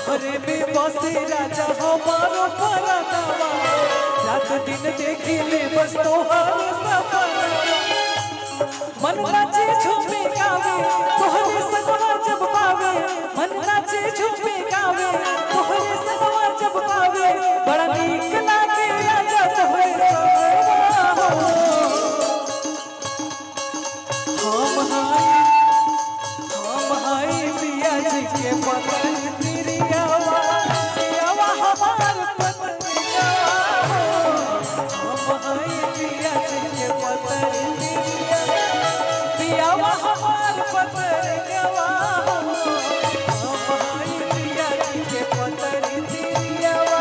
तोहरे में बसे राजा हमारो परनावा रात दिन देखिले बस तोहर सपना मन नाचे झूमे गावे तोहरे सनवा जब पावे मन नाचे झूमे गावे तोहरे सनवा जब पावे बड़ा नीक लागे राजा तोहरे सनवा हम हाय पिया जी के पतन तिरियावा पियावा हमार पतनिया हम हाय पिया जी के पतन पियावा हमार पतनिया हम हाय पिया जी के पतन तिरियावा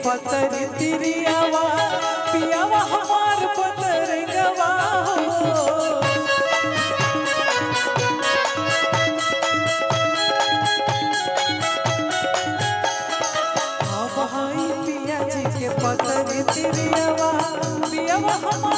पतर तिरियावा पियावा हमार पतर गवा हम हाय पिया जी के पतर तिरियावा पियावा हमार